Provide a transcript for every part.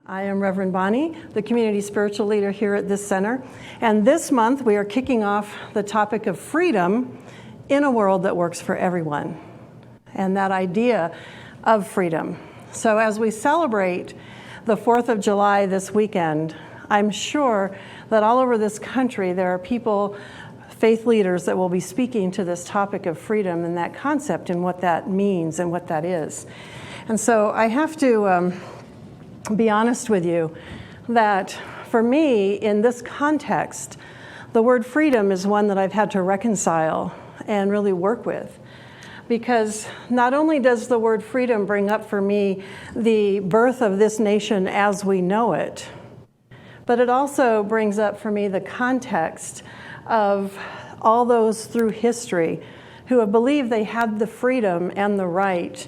I am Rev Bonnie, the community spiritual leader here at this center. And this month we are kicking off the topic of freedom in a world that works for everyone. And that idea of freedom. So as we celebrate the 4th of July this weekend, I'm sure that all over this country there are people, faith leaders, that will be speaking to this topic of freedom and that concept and what that means and what that is. And so I have to be honest with you that for me, in this context, the word freedom is one that I've had to reconcile and really work with. Because not only does the word freedom bring up for me the birth of this nation as we know it, but it also brings up for me the context of all those through history who have believed they had the freedom and the right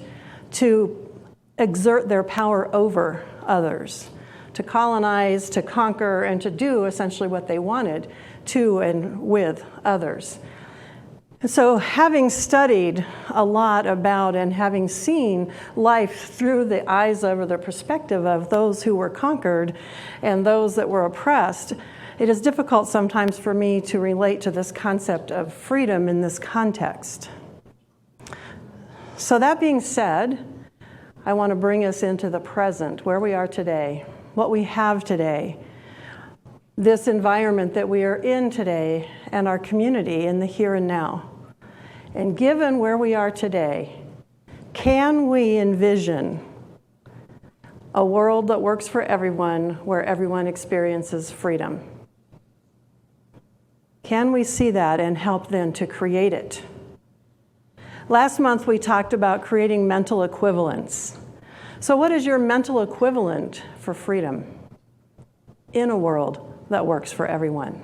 to exert their power over others, to colonize, to conquer, and to do essentially what they wanted to and with others. And so having studied a lot about and having seen life through the eyes of or the perspective of those who were conquered and those that were oppressed, it is difficult sometimes for me to relate to this concept of freedom in this context. So that being said, I want to bring us into the present, where we are today, what we have today, this environment that we are in today, and our community in the here and now. And given where we are today, can we envision a world that works for everyone, where everyone experiences freedom? Can we see that and help then to create it? Last month we talked about creating mental equivalents. So what is your mental equivalent for freedom in a world that works for everyone?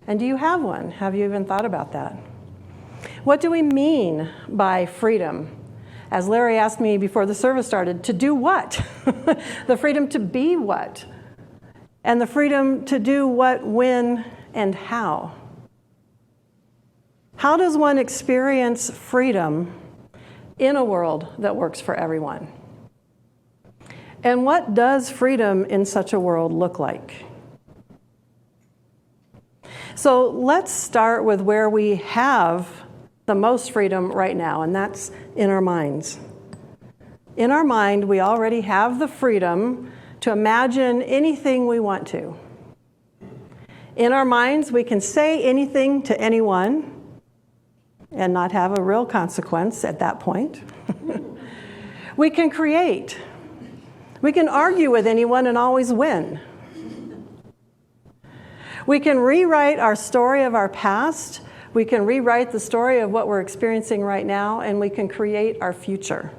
And do you have one? Have you even thought about that? What do we mean by freedom? As Larry asked me before the service started, to do what? The freedom to be what? And the freedom to do what, when, and how? How does one experience freedom in a world that works for everyone? And what does freedom in such a world look like? So let's start with where we have the most freedom right now, and that's in our minds. In our mind, we already have the freedom to imagine anything we want to. In our minds, we can say anything to anyone and not have a real consequence at that point. We can create. We can argue with anyone and always win. We can rewrite our story of our past. We can rewrite the story of what we're experiencing right now, and we can create our future.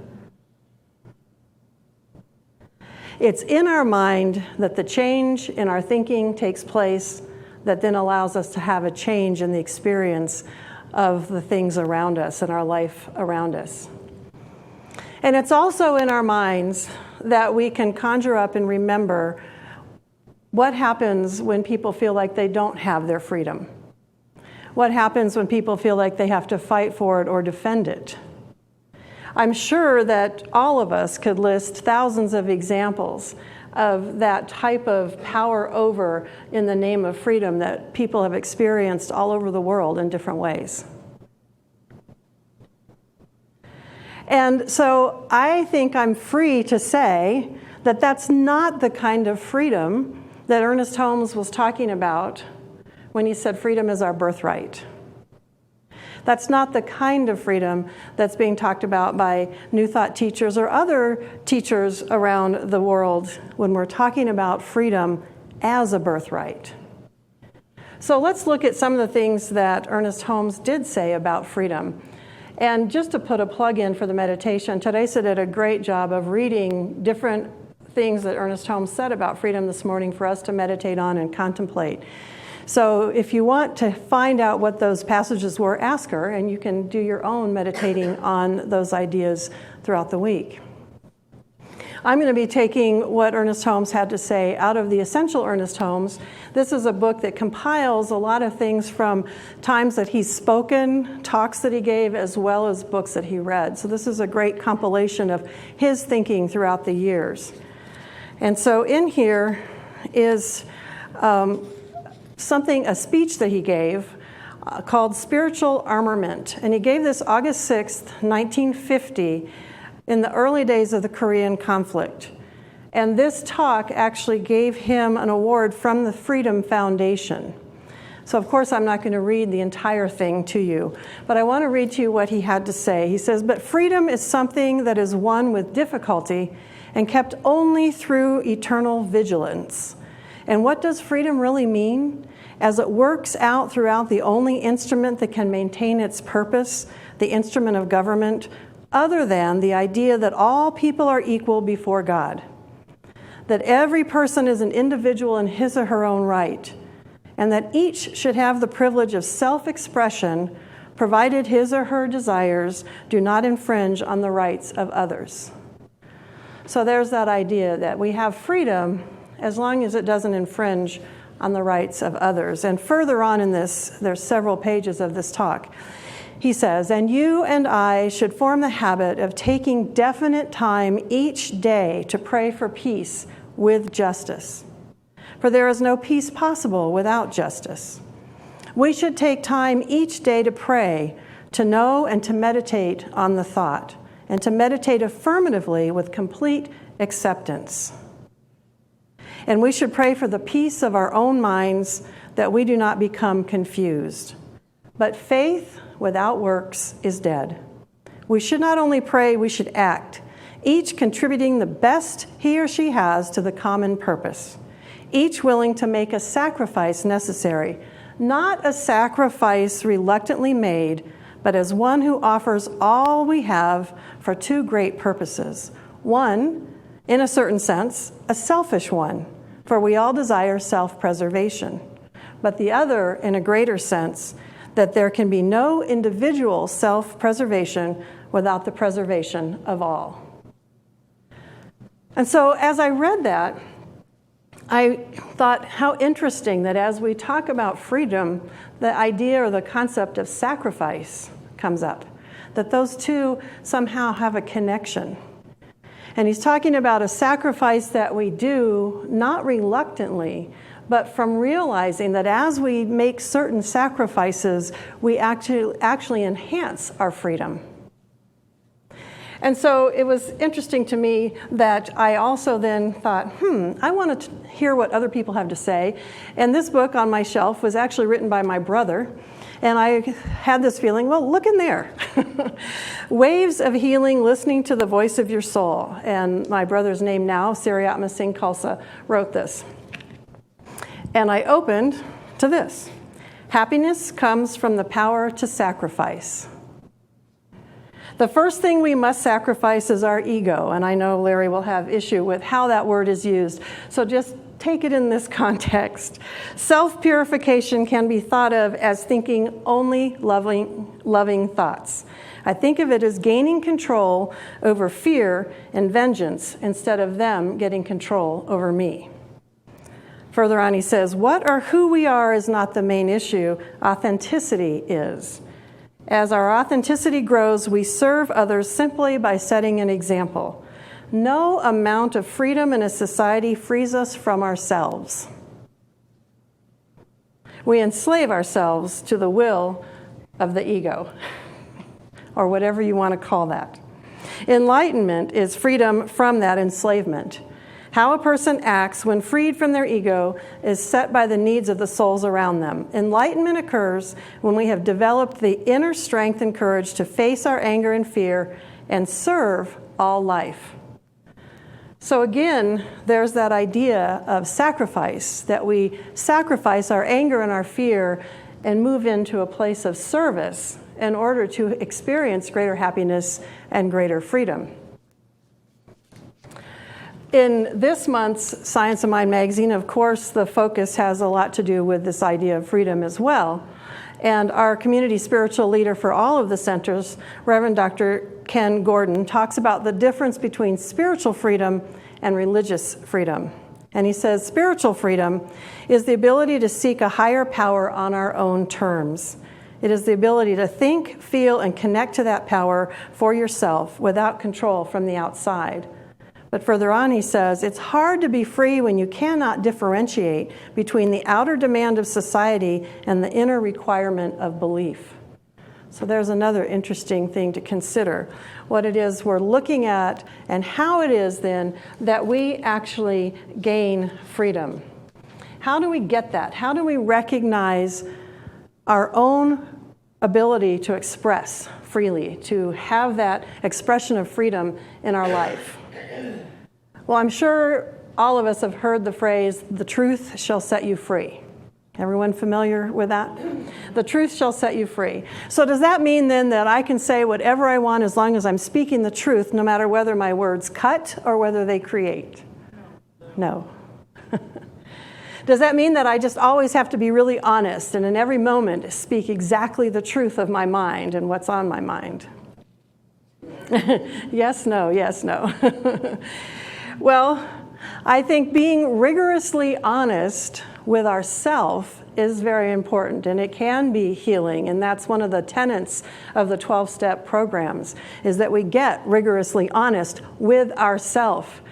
It's in our mind that the change in our thinking takes place that then allows us to have a change in the experience of the things around us and our life around us. And it's also in our minds that we can conjure up and remember what happens when people feel like they don't have their freedom. What happens when people feel like they have to fight for it or defend it. I'm sure that all of us could list thousands of examples of that type of power over in the name of freedom that people have experienced all over the world in different ways. And so I think I'm free to say that that's not the kind of freedom that Ernest Holmes was talking about when he said freedom is our birthright. That's not the kind of freedom that's being talked about by New Thought teachers or other teachers around the world when we're talking about freedom as a birthright. So let's look at some of the things that Ernest Holmes did say about freedom. And just to put a plug in for the meditation, Teresa did a great job of reading different things that Ernest Holmes said about freedom this morning for us to meditate on and contemplate. So if you want to find out what those passages were, ask her, and you can do your own meditating on those ideas throughout the week. I'm going to be taking what Ernest Holmes had to say out of the Essential Ernest Holmes. This is a book that compiles a lot of things from times that he's spoken, talks that he gave, as well as books that he read. So this is a great compilation of his thinking throughout the years. And so in here is a speech that he gave called Spiritual Armament. And he gave this August 6th, 1950, in the early days of the Korean conflict. And this talk actually gave him an award from the Freedom Foundation. So of course I'm not going to read the entire thing to you, but I want to read to you what he had to say. He says, "But freedom is something that is won with difficulty and kept only through eternal vigilance. And what does freedom really mean? As it works out throughout the only instrument that can maintain its purpose, the instrument of government, other than the idea that all people are equal before God, that every person is an individual in his or her own right, and that each should have the privilege of self-expression, provided his or her desires do not infringe on the rights of others." So there's that idea that we have freedom as long as it doesn't infringe on the rights of others. And further on in this, there's several pages of this talk. He says, "And you and I should form the habit of taking definite time each day to pray for peace with justice. For there is no peace possible without justice. We should take time each day to pray, to know and to meditate on the thought, and to meditate affirmatively with complete acceptance. And we should pray for the peace of our own minds, that we do not become confused. But faith without works is dead. We should not only pray, we should act, each contributing the best he or she has to the common purpose, each willing to make a sacrifice necessary, not a sacrifice reluctantly made, but as one who offers all we have for two great purposes. One, in a certain sense, a selfish one, for we all desire self-preservation. But the other, in a greater sense, that there can be no individual self-preservation without the preservation of all." And so as I read that, I thought how interesting that as we talk about freedom, the idea or the concept of sacrifice comes up, that those two somehow have a connection. And he's talking about a sacrifice that we do, not reluctantly, but from realizing that as we make certain sacrifices, we actually enhance our freedom. And so it was interesting to me that I also then thought, I want to hear what other people have to say. And this book on my shelf was actually written by my brother. And I had this feeling, well, look in there. Waves of Healing, Listening to the Voice of Your Soul. And my brother's name now, Siriatma Singh Khalsa, wrote this. And I opened to this. Happiness comes from the power to sacrifice. The first thing we must sacrifice is our ego. And I know Larry will have issue with how that word is used. So just take it in this context. Self-purification can be thought of as thinking only loving thoughts. I think of it as gaining control over fear and vengeance instead of them getting control over me. Further on, he says, what or who we are is not the main issue. Authenticity is. As our authenticity grows, we serve others simply by setting an example. No amount of freedom in a society frees us from ourselves. We enslave ourselves to the will of the ego, or whatever you want to call that. Enlightenment is freedom from that enslavement. How a person acts when freed from their ego is set by the needs of the souls around them. Enlightenment occurs when we have developed the inner strength and courage to face our anger and fear and serve all life. So again, there's that idea of sacrifice, that we sacrifice our anger and our fear and move into a place of service in order to experience greater happiness and greater freedom. In this month's Science of Mind magazine, of course, the focus has a lot to do with this idea of freedom as well. And our community spiritual leader for all of the centers, Reverend Dr. Ken Gordon, talks about the difference between spiritual freedom and religious freedom. And he says, spiritual freedom is the ability to seek a higher power on our own terms. It is the ability to think, feel, and connect to that power for yourself without control from the outside. But further on he says, it's hard to be free when you cannot differentiate between the outer demand of society and the inner requirement of belief. So there's another interesting thing to consider, what it is we're looking at and how it is then that we actually gain freedom. How do we get that? How do we recognize our own ability to express freely, to have that expression of freedom in our life? Well, I'm sure all of us have heard the phrase, the truth shall set you free. Everyone familiar with that? The truth shall set you free. So does that mean then that I can say whatever I want as long as I'm speaking the truth, no matter whether my words cut or whether they create? No. Does that mean that I just always have to be really honest and in every moment speak exactly the truth of my mind and what's on my mind? Yes, no, yes, no. Well, I think being rigorously honest with ourself is very important, and it can be healing, and that's one of the tenets of the 12-step programs, is that we get rigorously honest with ourself.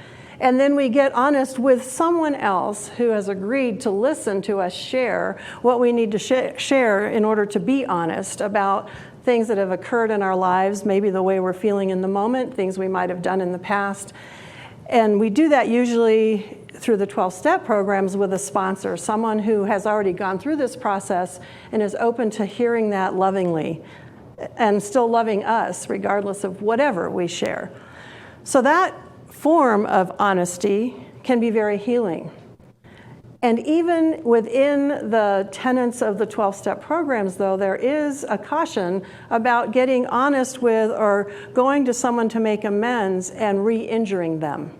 And then we get honest with someone else who has agreed to listen to us share what we need to share in order to be honest about things that have occurred in our lives, maybe the way we're feeling in the moment, things we might have done in the past. And we do that usually through the 12-step programs with a sponsor, someone who has already gone through this process and is open to hearing that lovingly and still loving us regardless of whatever we share. So that form of honesty can be very healing. And even within the tenets of the 12-step programs, though, there is a caution about getting honest with or going to someone to make amends and re-injuring them.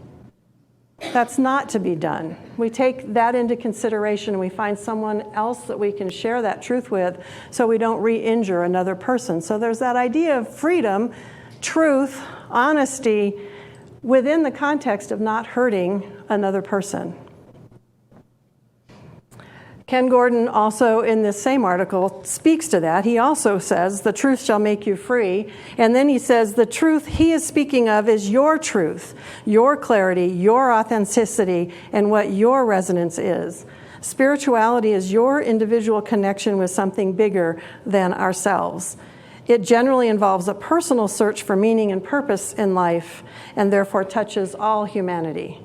That's not to be done. We take that into consideration and we find someone else that we can share that truth with so we don't re-injure another person. So there's that idea of freedom, truth, honesty, within the context of not hurting another person. Ken Gordon also in this same article speaks to that. He also says, the truth shall make you free. And then he says, the truth he is speaking of is your truth, your clarity, your authenticity, and what your resonance is. Spirituality is your individual connection with something bigger than ourselves. It generally involves a personal search for meaning and purpose in life, and therefore touches all humanity.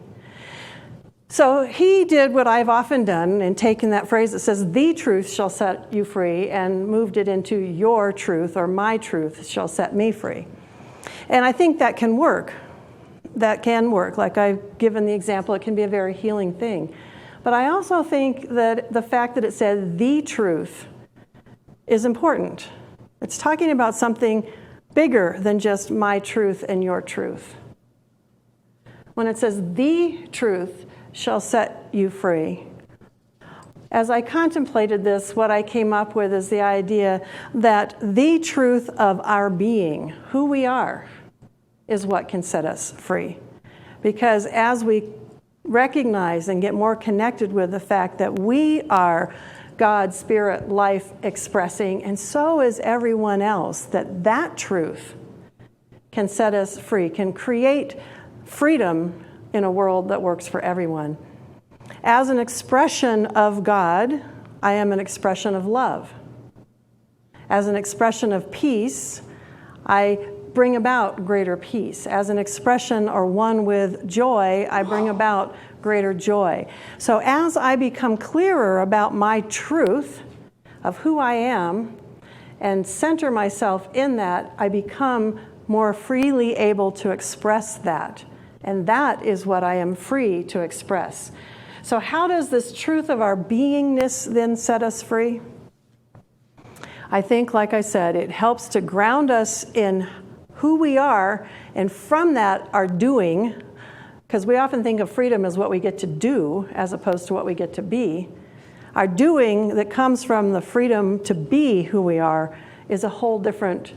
So he did what I've often done and taken that phrase that says, the truth shall set you free, and moved it into your truth, or my truth shall set me free. And I think that can work. That can work. Like I've given the example, it can be a very healing thing. But I also think that the fact that it said the truth is important. It's talking about something bigger than just my truth and your truth. When it says the truth shall set you free, as I contemplated this, what I came up with is the idea that the truth of our being, who we are, is what can set us free. Because as we recognize and get more connected with the fact that we are God's spirit, life expressing, and so is everyone else, that truth can set us free, can create freedom in a world that works for everyone. As an expression of God, I am an expression of love. As an expression of peace, I bring about greater peace. As an expression or one with joy, I bring about greater joy. So as I become clearer about my truth of who I am and center myself in that, I become more freely able to express that. And that is what I am free to express. So how does this truth of our beingness then set us free? I think, like I said, it helps to ground us in who we are, and from that, our doing, because we often think of freedom as what we get to do as opposed to what we get to be. Our doing that comes from the freedom to be who we are is a whole different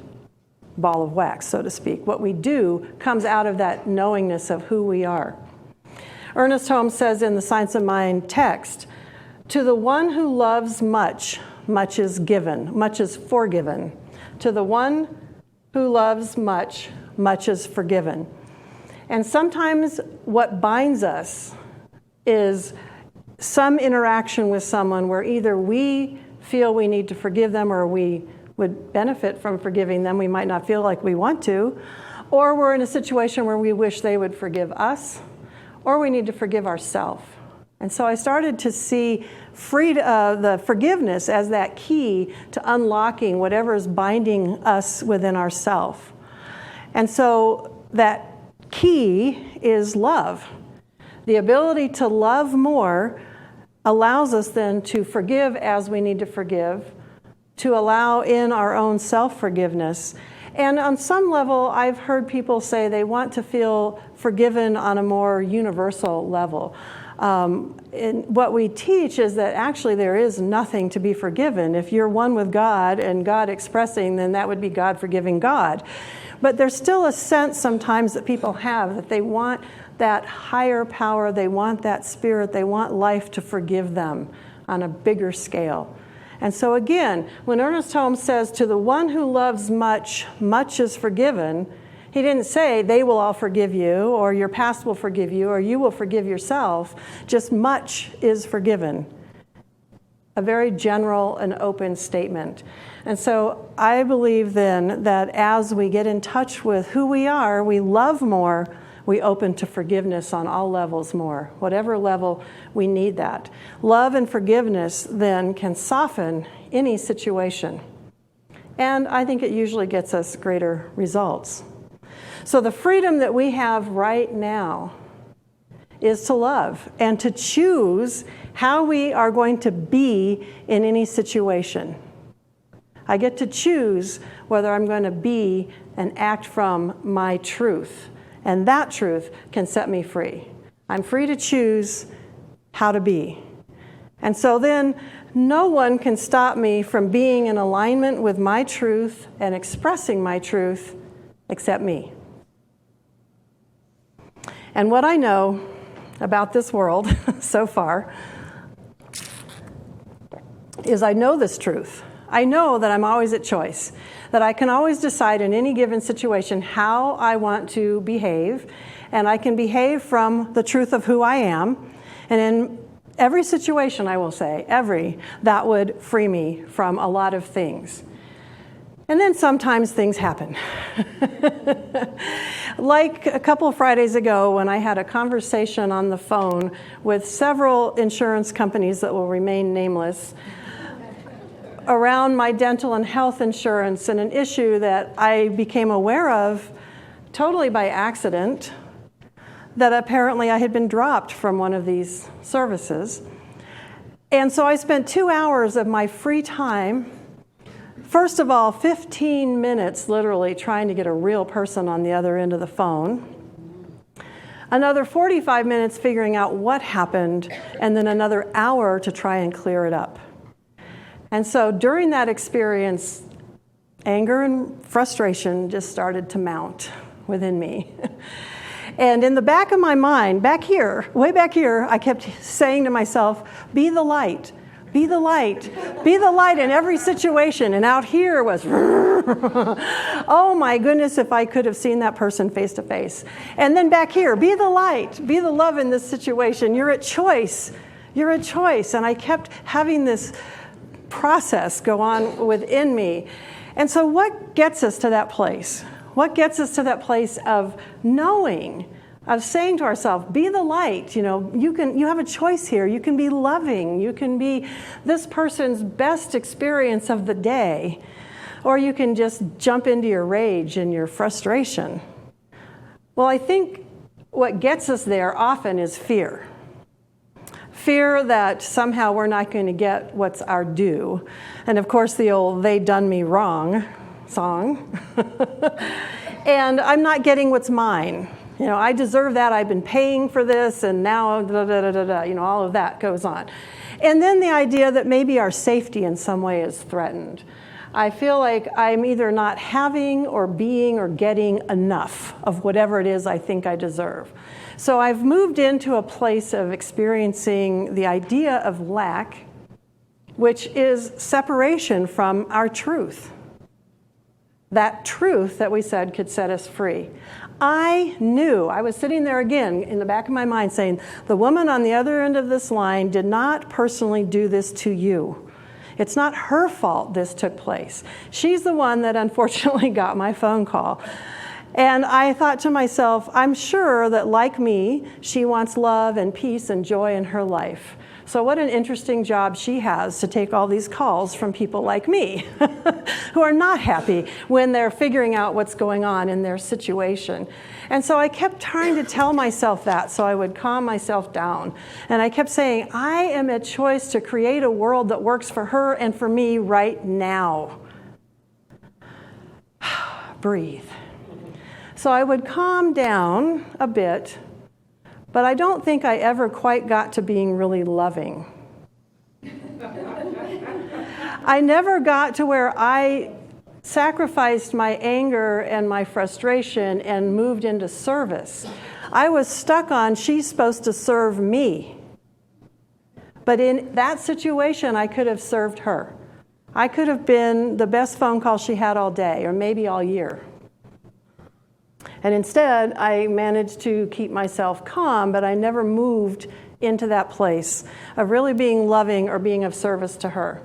ball of wax, so to speak. What we do comes out of that knowingness of who we are. Ernest Holmes says in the Science of Mind text, to the one who loves much, much is given, much is forgiven. To the one who loves much, much is forgiven. And sometimes what binds us is some interaction with someone where either we feel we need to forgive them or we would benefit from forgiving them. We might not feel like we want to. Or we're in a situation where we wish they would forgive us, or we need to forgive ourselves. And so I started to see the forgiveness as that key to unlocking whatever is binding us within ourselves. And so that key is love. The ability to love more allows us then to forgive as we need to forgive, to allow in our own self-forgiveness. And on some level, I've heard people say they want to feel forgiven on a more universal level. And what we teach is that actually there is nothing to be forgiven. If you're one with God and God expressing, then that would be God forgiving God. But there's still a sense sometimes that people have that they want that higher power, they want that spirit, they want life to forgive them on a bigger scale. And so again, when Ernest Holmes says, to the one who loves much, much is forgiven, he didn't say they will all forgive you, or your past will forgive you, or you will forgive yourself. Just much is forgiven. A very general and open statement. And so I believe then that as we get in touch with who we are, we love more, we open to forgiveness on all levels more, whatever level we need that. Love and forgiveness then can soften any situation. And I think it usually gets us greater results. So the freedom that we have right now is to love and to choose how we are going to be in any situation. I get to choose whether I'm going to be and act from my truth. And that truth can set me free. I'm free to choose how to be. And so then no one can stop me from being in alignment with my truth and expressing my truth except me. And what I know about this world so far is I know this truth. I know that I'm always at choice, that I can always decide in any given situation how I want to behave, and I can behave from the truth of who I am. And in every situation, I will say, that would free me from a lot of things. And then sometimes things happen. Like a couple of Fridays ago when I had a conversation on the phone with several insurance companies that will remain nameless around my dental and health insurance and an issue that I became aware of totally by accident, that apparently I had been dropped from one of these services. And so I spent 2 hours of my free time, first of all, 15 minutes literally trying to get a real person on the other end of the phone, another 45 minutes figuring out what happened, and then another hour to try and clear it up. And so during that experience, anger and frustration just started to mount within me. And in the back of my mind, back here, way back here, I kept saying to myself, be the light, be the light, be the light in every situation. And out here was, oh my goodness, if I could have seen that person face to face. And then back here, be the light, be the love in this situation. You're at choice, you're at choice. And I kept having this process go on within me. And so what gets us to that place? What gets us to that place of knowing, of saying to ourselves, be the light, you have a choice here. You can be loving. You can be this person's best experience of the day. Or you can just jump into your rage and your frustration. Well, I think what gets us there often is fear. Fear that somehow we're not going to get what's our due. And of course, the old "they done me wrong" song. And I'm not getting what's mine. I deserve that. I've been paying for this, and now all of that goes on. And then the idea that maybe our safety in some way is threatened. I feel like I'm either not having or being or getting enough of whatever it is I think I deserve. So I've moved into a place of experiencing the idea of lack, which is separation from our truth. That truth that we said could set us free. I knew, I was sitting there again in the back of my mind saying, the woman on the other end of this line did not personally do this to you. It's not her fault this took place. She's the one that unfortunately got my phone call. And I thought to myself, I'm sure that like me, she wants love and peace and joy in her life. So what an interesting job she has to take all these calls from people like me who are not happy when they're figuring out what's going on in their situation. And so I kept trying to tell myself that so I would calm myself down. And I kept saying, I am a choice to create a world that works for her and for me right now. Breathe. So I would calm down a bit, but I don't think I ever quite got to being really loving. I never got to where I sacrificed my anger and my frustration and moved into service. I was stuck on she's supposed to serve me. But in that situation, I could have served her. I could have been the best phone call she had all day or maybe all year. And instead, I managed to keep myself calm, but I never moved into that place of really being loving or being of service to her.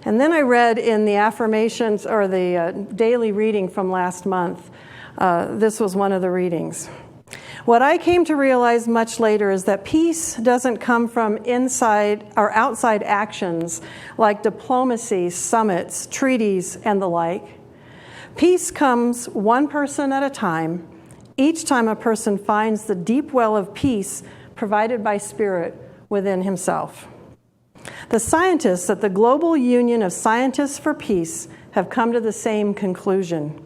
And then I read in the affirmations or the daily reading from last month, this was one of the readings. What I came to realize much later is that peace doesn't come from inside or outside actions like diplomacy, summits, treaties, and the like. Peace comes one person at a time, each time a person finds the deep well of peace provided by Spirit within himself. The scientists at the Global Union of Scientists for Peace have come to the same conclusion.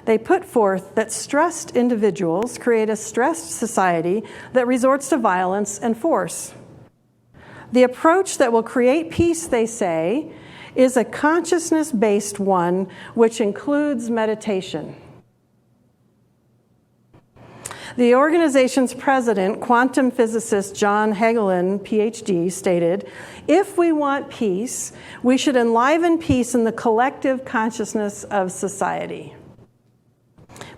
They put forth that stressed individuals create a stressed society that resorts to violence and force. The approach that will create peace, they say, is a consciousness-based one which includes meditation. The organization's president, quantum physicist John Hagelin, PhD, stated, if we want peace, we should enliven peace in the collective consciousness of society.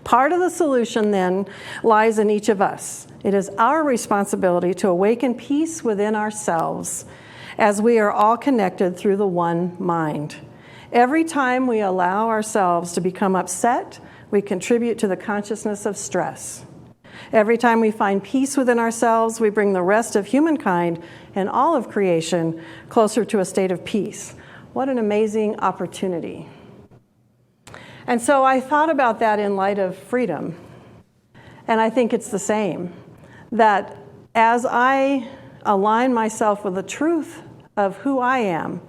Part of the solution, then, lies in each of us. It is our responsibility to awaken peace within ourselves, as we are all connected through the one mind. Every time we allow ourselves to become upset, we contribute to the consciousness of stress. Every time we find peace within ourselves, we bring the rest of humankind and all of creation closer to a state of peace. What an amazing opportunity. And so I thought about that in light of freedom. And I think it's the same, that as I align myself with the truth of who I am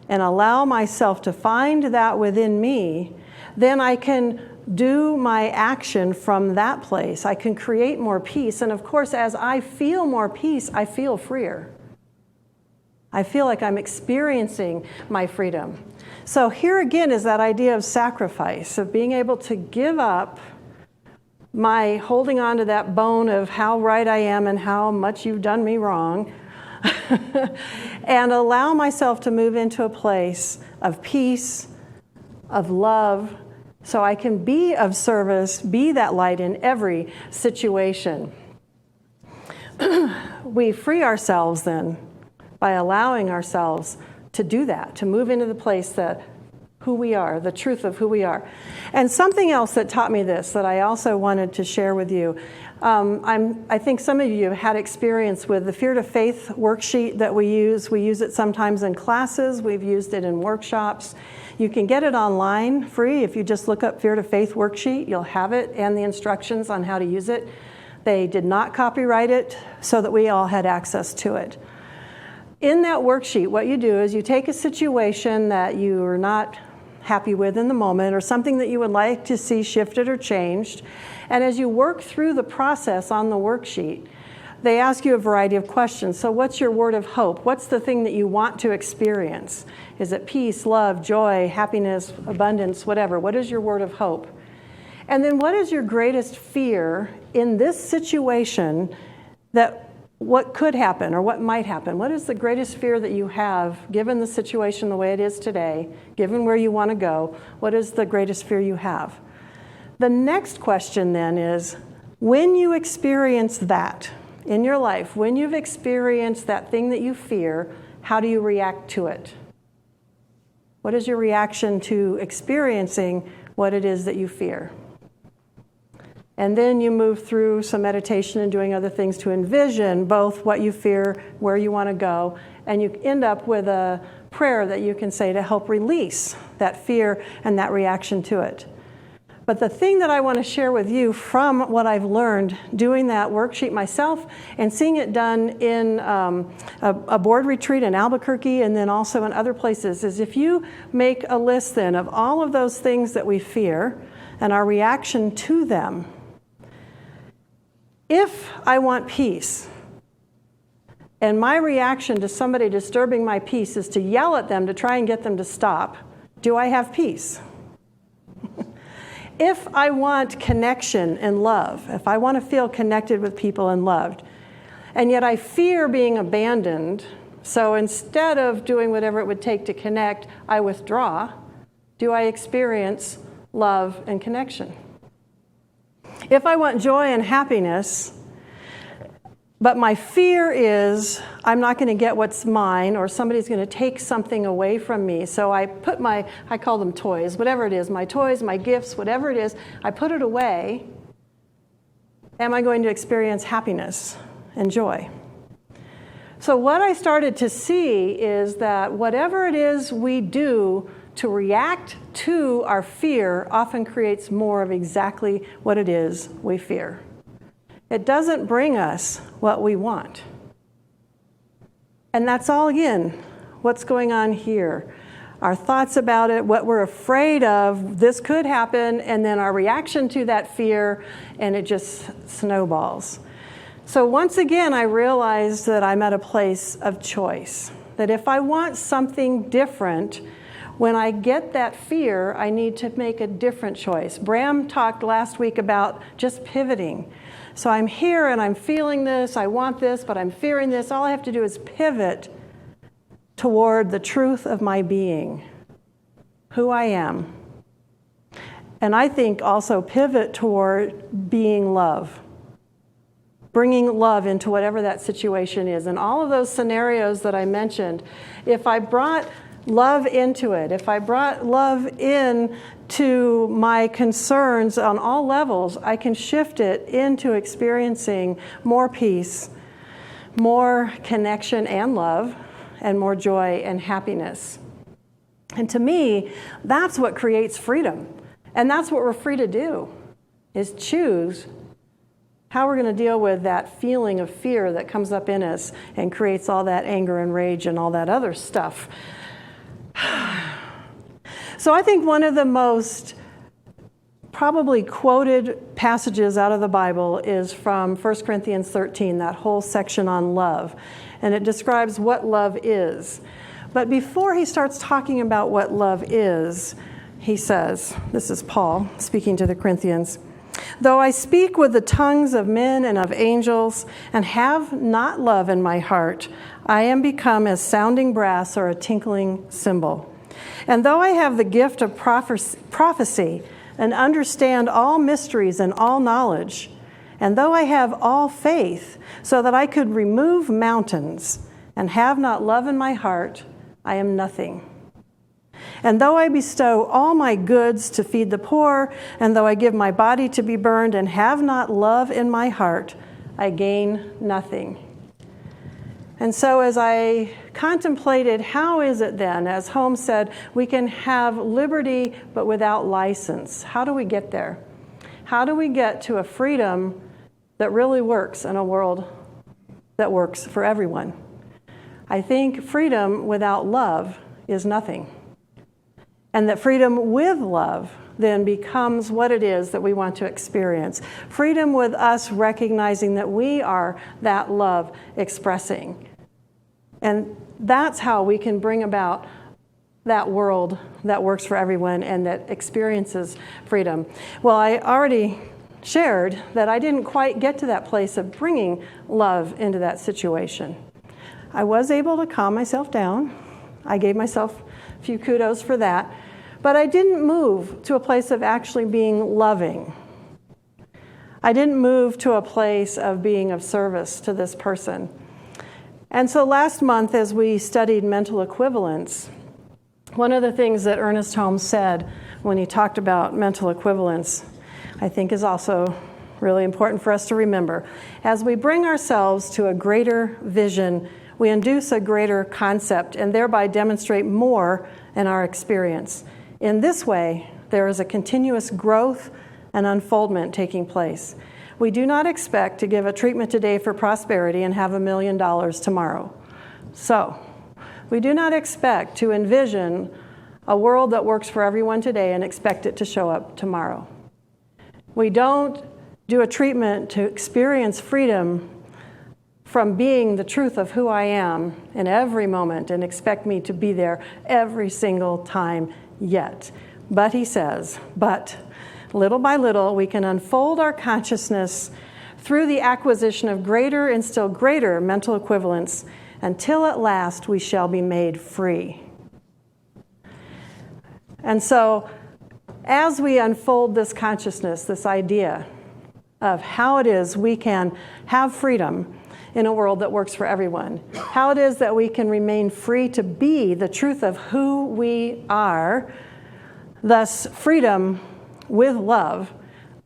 and allow myself to find that within me, then I can do my action from that place. I can create more peace. And of course, as I feel more peace, I feel freer. I feel like I'm experiencing my freedom. So here again is that idea of sacrifice, of being able to give up my holding on to that bone of how right I am and how much you've done me wrong, and allow myself to move into a place of peace, of love, so I can be of service, be that light in every situation. We free ourselves then by allowing ourselves to do that, to move into the place that who we are, the truth of who we are. And something else that taught me this that I also wanted to share with you. I think some of you have had experience with the Fear to Faith worksheet that we use. We use it sometimes in classes. We've used it in workshops. You can get it online free. If you just look up Fear to Faith worksheet, you'll have it and the instructions on how to use it. They did not copyright it so that we all had access to it. In that worksheet, what you do is you take a situation that you are not happy with in the moment or something that you would like to see shifted or changed. And as you work through the process on the worksheet, they ask you a variety of questions. So what's your word of hope? What's the thing that you want to experience? Is it peace, love, joy, happiness, abundance, whatever? What is your word of hope? And then what is your greatest fear in this situation that what could happen or what might happen? What is the greatest fear that you have given the situation the way it is today, given where you want to go? What is the greatest fear you have? The next question then is, when you experience that in your life, when you've experienced that thing that you fear, how do you react to it? What is your reaction to experiencing what it is that you fear? And then you move through some meditation and doing other things to envision both what you fear, where you want to go, and you end up with a prayer that you can say to help release that fear and that reaction to it. But the thing that I want to share with you from what I've learned doing that worksheet myself and seeing it done in a board retreat in Albuquerque and then also in other places is if you make a list then of all of those things that we fear and our reaction to them. If I want peace, and my reaction to somebody disturbing my peace is to yell at them to try and get them to stop, do I have peace? If I want connection and love, if I want to feel connected with people and loved, and yet I fear being abandoned, so instead of doing whatever it would take to connect, I withdraw, do I experience love and connection? If I want joy and happiness, but my fear is I'm not going to get what's mine or somebody's going to take something away from me. So I put I call them toys, whatever it is, my toys, my gifts, whatever it is, I put it away. Am I going to experience happiness and joy? So what I started to see is that whatever it is we do to react to our fear often creates more of exactly what it is we fear. It doesn't bring us what we want. And that's all, again, what's going on here. Our thoughts about it, what we're afraid of, this could happen, and then our reaction to that fear, and it just snowballs. So once again, I realized that I'm at a place of choice. That if I want something different, when I get that fear, I need to make a different choice. Bram talked last week about just pivoting. So I'm here and I'm feeling this, I want this, but I'm fearing this. All I have to do is pivot toward the truth of my being, who I am. And I think also pivot toward being love, bringing love into whatever that situation is. And all of those scenarios that I mentioned, if I brought love into it, if I brought love in to my concerns on all levels, I can shift it into experiencing more peace, more connection and love, and more joy and happiness. And to me, that's what creates freedom. And that's what we're free to do, is choose how we're going to deal with that feeling of fear that comes up in us and creates all that anger and rage and all that other stuff. So I think one of the most probably quoted passages out of the Bible is from 1 Corinthians 13, that whole section on love. And it describes what love is. But before he starts talking about what love is, he says, this is Paul speaking to the Corinthians, "Though I speak with the tongues of men and of angels and have not love in my heart, I am become as sounding brass or a tinkling cymbal. And though I have the gift of prophecy and understand all mysteries and all knowledge, and though I have all faith so that I could remove mountains and have not love in my heart, I am nothing. And though I bestow all my goods to feed the poor, and though I give my body to be burned and have not love in my heart, I gain nothing." And so as I contemplated, how is it then, as Holmes said, we can have liberty but without license? How do we get there? How do we get to a freedom that really works in a world that works for everyone? I think freedom without love is nothing. And that freedom with love then becomes what it is that we want to experience. Freedom with us recognizing that we are that love expressing. And that's how we can bring about that world that works for everyone and that experiences freedom. Well, I already shared that I didn't quite get to that place of bringing love into that situation. I was able to calm myself down. I gave myself a few kudos for that. But I didn't move to a place of actually being loving. I didn't move to a place of being of service to this person. And so last month, as we studied mental equivalence, one of the things that Ernest Holmes said when he talked about mental equivalence, I think is also really important for us to remember. As we bring ourselves to a greater vision, we induce a greater concept and thereby demonstrate more in our experience. In this way, there is a continuous growth and unfoldment taking place. We do not expect to give a treatment today for prosperity and have $1 million tomorrow. So, we do not expect to envision a world that works for everyone today and expect it to show up tomorrow. We don't do a treatment to experience freedom from being the truth of who I am in every moment and expect me to be there every single time yet. But he says, but little by little, we can unfold our consciousness through the acquisition of greater and still greater mental equivalence until at last we shall be made free. And so, as we unfold this consciousness, this idea of how it is we can have freedom in a world that works for everyone, how it is that we can remain free to be the truth of who we are, thus freedom with love,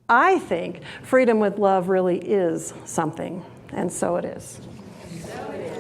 I think freedom with love really is something, and so it is. So it is.